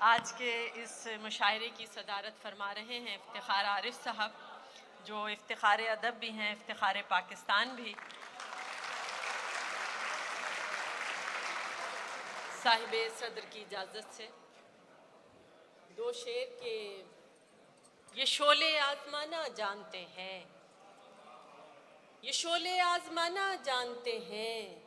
आज के इस मुशायरे की सदारत फरमा रहे हैं इफ्तिखार आरिफ साहब, जो इफ्तिखार अदब भी हैं, इफ्तिखार पाकिस्तान भी। साहिब सदर की इजाज़त से दो शेर के ये शोले आजमाना जानते हैं, ये शोले आजमाना जानते हैं।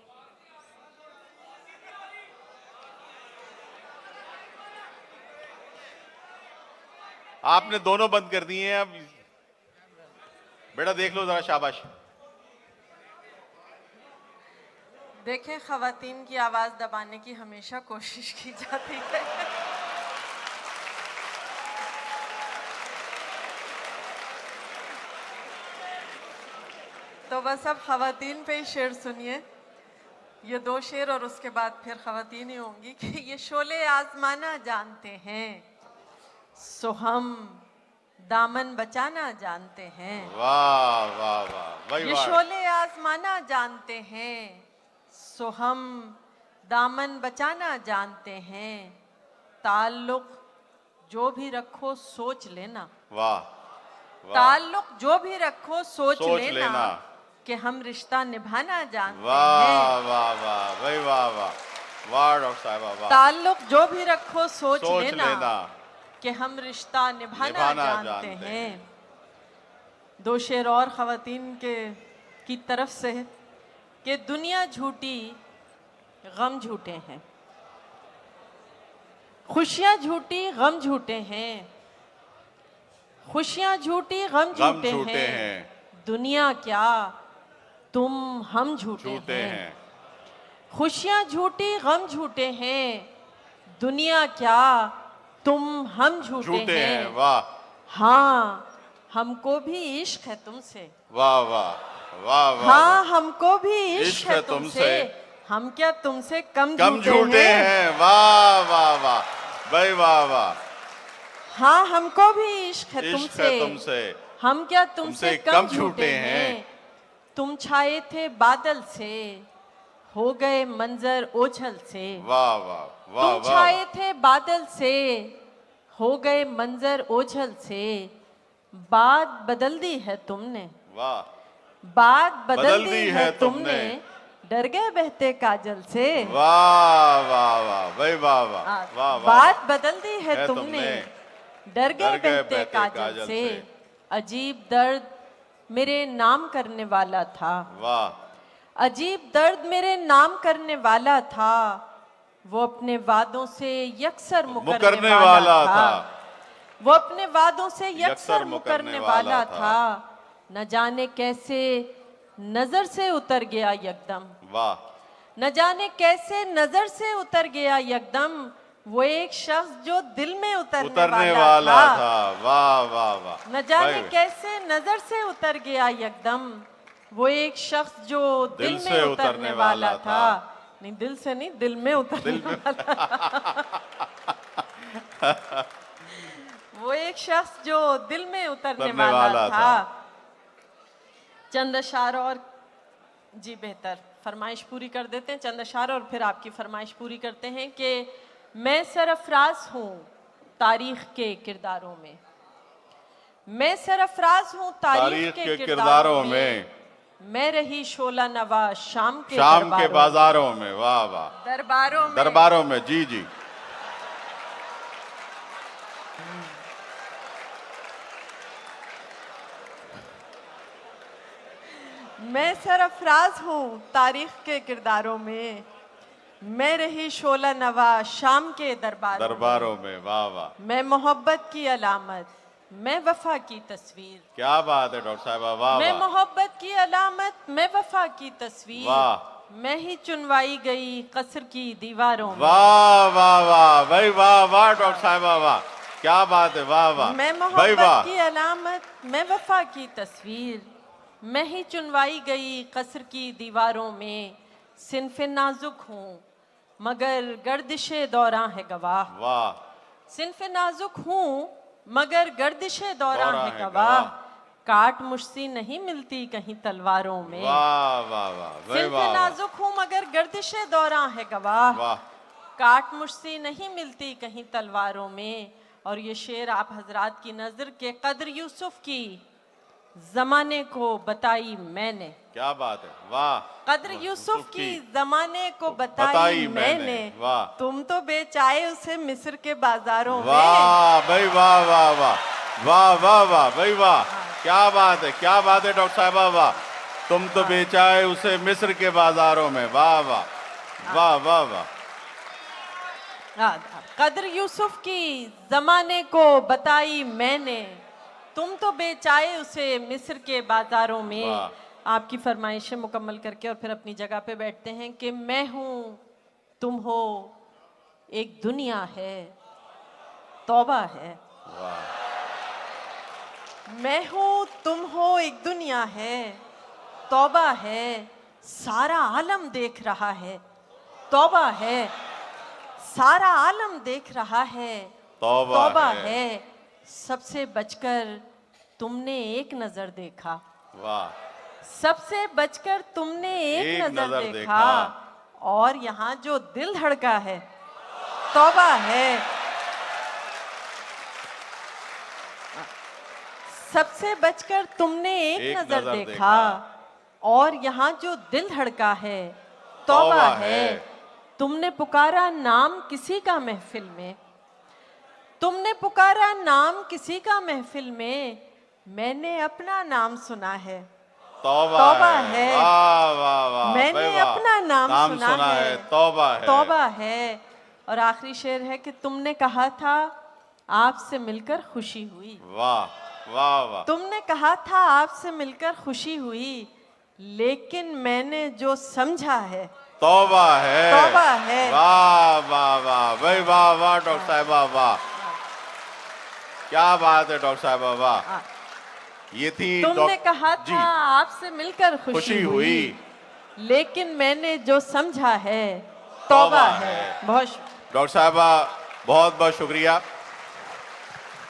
आपने दोनों बंद कर दिए हैं। अब बेटा देख लो जरा, शाबाश। देखें, ख़वातीन की आवाज़ दबाने की हमेशा कोशिश की जाती है। तो बस अब ख़वातीन पे ही शेर सुनिए, ये दो शेर और उसके बाद फिर ख़वातीन ही होंगी कि ये शोले आजमाना जानते हैं, सो हम दामन बचाना जानते हैं। वाह वाह वाह, ये शोले आजमाना जानते हैं, सो हम दामन बचाना जानते हैं। ताल्लुक जो भी रखो सोच लेना, वाह, ताल्लुक जो भी रखो सोच लेना कि हम रिश्ता निभाना जानते हैं। वाह वाह वाह भाई, वाह वाह वाह डॉक्टर साहब, वाह। ताल्लुक जो भी रखो सोच लेना कि हम रिश्ता निभाना जानते हैं। दो शेर और ख़वातीन की तरफ से कि दुनिया झूठी गम झूठे हैं, खुशियाँ झूठी गम झूठे हैं, खुशियाँ झूठी गम झूठे हैं। दुनिया क्या तुम हम झूठे हैं, खुशियाँ झूठी गम झूठे हैं। दुनिया क्या तुम हम झूठे हैं। वाह, हाँ हमको भी इश्क है तुमसे, वाह वाह वाह वाह। हाँ हमको भी इश्क है तुमसे, हम क्या तुमसे कम झूठे हैं। वाह वाह वाह भाई, वाह वाह। हाँ हमको भी इश्क है तुमसे, हम क्या तुमसे कम झूठे हैं। तुम छाए थे बादल से, हो गए मंजर ओझल से। वाह वाह वाह। तुम छाए थे बादल से, हो गए मंजर ओझल से। बात बदल दी है तुमने, वाह, बात बदल दी है तुमने, डर गए बहते काजल से। वाह वाह वाह भाई, वाह वाह वाह। बात बदल दी है तुमने, डर गए बहते काजल से। अजीब दर्द मेरे नाम करने वाला था, वाह। अजीब दर्द मेरे नाम करने वाला था। वो अपने वादों से यकसर मुकरने वाला था, वो अपने वादों से यकसर मुकरने वाला था। न जाने कैसे नजर से उतर गया यकदम, वाह। न जाने कैसे नजर से उतर गया यकदम। वो एक शख्स जो दिल में उतरने वाला था। वाह वाह वाह। न जाने कैसे नजर से उतर गया यकदम। वो एक शख्स जो दिल में उतरने वाला था। नहीं, दिल से नहीं, दिल में उतरने वाला। वो एक शख्स जो दिल में उतरने वाला था। चंद अशार और जी बेहतर फरमाइश पूरी कर देते हैं, चंद अशार और फिर आपकी फरमाइश पूरी करते हैं कि मैं सरफराज हूँ तारीख के किरदारों में, मैं सरफराज हूँ तारीख के किरदारों में। मैं रही शोला नवा शाम के बाजारों में। वाह वाह। दरबारों में जी जी। मैं सरफराज हूँ तारीख के किरदारों में, मैं रही शोला नवा शाम के दरबारों में। वाह वाह। मैं मोहब्बत की अलामत, मैं वफा की तस्वीर। क्या बात है डॉक्टर साहब, वाह। मैं मोहब्बत की अलामत, मैं वफा की तस्वीर। वाह। मैं ही चुनवाई गई कसर की दीवारों में। वाह वाह वाह भाई, वाह वाह डॉक्टर साहब, वाह। क्या बात है, वाह वाह। मैं मोहब्बत की अलामत, मैं वफा की तस्वीर। मैं ही चुनवाई गई कसर की दीवारों में। सिन्फ़े नाजुक हूँ मगर गर्दिशे दौरां है गवाह। वाह। सिन्फ़े नाजुक हूँ मगर गर्दिशे दौरां है गवाह। काट मुझसे नहीं मिलती कहीं तलवारों में। वाह वाह वाह। सिन्फ़े नाजुक हूँ मगर गर्दिशे दौरां है गवाह। काट मुझसे नहीं मिलती कहीं तलवारों में। और ये शेर आप हजरात की नजर के कद्र यूसुफ की जमाने को बताई मैंने। क्या बात है, वाह। कद्र यूसुफ की जमाने को बताई बताई मैंने। मैंने, वाह। तुम तो बेचाए उसे मिस्र के बाजारों में। वाह भाई, वाह वाह वाह वाह वाह वाह भाई वाह, क्या बात है, क्या बात है डॉक्टर साहिबा, वाह। तुम तो बेचाए उसे मिस्र के बाजारों में, वाह वाह वाह वाह वाह। कद्र यूसुफ की जमाने को बताई मैंने, तुम तो बेचाए उसे मिस्र के बाजारों में। वाह। आपकी फरमाइशें मुकम्मल करके और फिर अपनी जगह पे बैठते हैं कि मैं हूं तुम हो एक दुनिया है तौबा है। वाह। मैं हूं तुम हो एक दुनिया है तौबा है, सारा आलम देख रहा है तौबा है, सारा आलम देख रहा है तौबा है। सबसे बचकर तुमने एक नजर देखा, वाह। सबसे बचकर तुमने एक नजर देखा। और यहाँ जो दिल धड़का है तौबा है। सबसे बचकर तुमने एक नजर देखा। और यहाँ जो दिल धड़का है तौबा है। तुमने पुकारा नाम किसी का महफिल में, तुमने पुकारा नाम किसी का महफिल में, मैंने अपना नाम सुना है तौबा है। वाह वाह वाह, मैंने वाह। अपना नाम सुना है तौबा है, तौबा है। और आखिरी शेर है कि तुमने कहा था आपसे मिलकर खुशी हुई। वाह वाह वाह। तुमने कहा था आपसे मिलकर खुशी हुई, लेकिन मैंने जो समझा है तौबा है, तौबा है। वाह वाह वाह भाई, वाह वाह डॉक्टर साहिबा, वाह। क्या बात है डॉक्टर साहिबा, वाह। ये थी तुमने कहा था आपसे मिलकर खुशी हुई, लेकिन मैंने जो समझा है तौबा है। बहुत डॉक्टर साहिबा, बहुत बहुत शुक्रिया।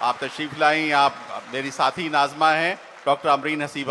आप तशरीफ लाई। आप मेरी साथी नाज़मा हैं, डॉक्टर अमरीन हसीब।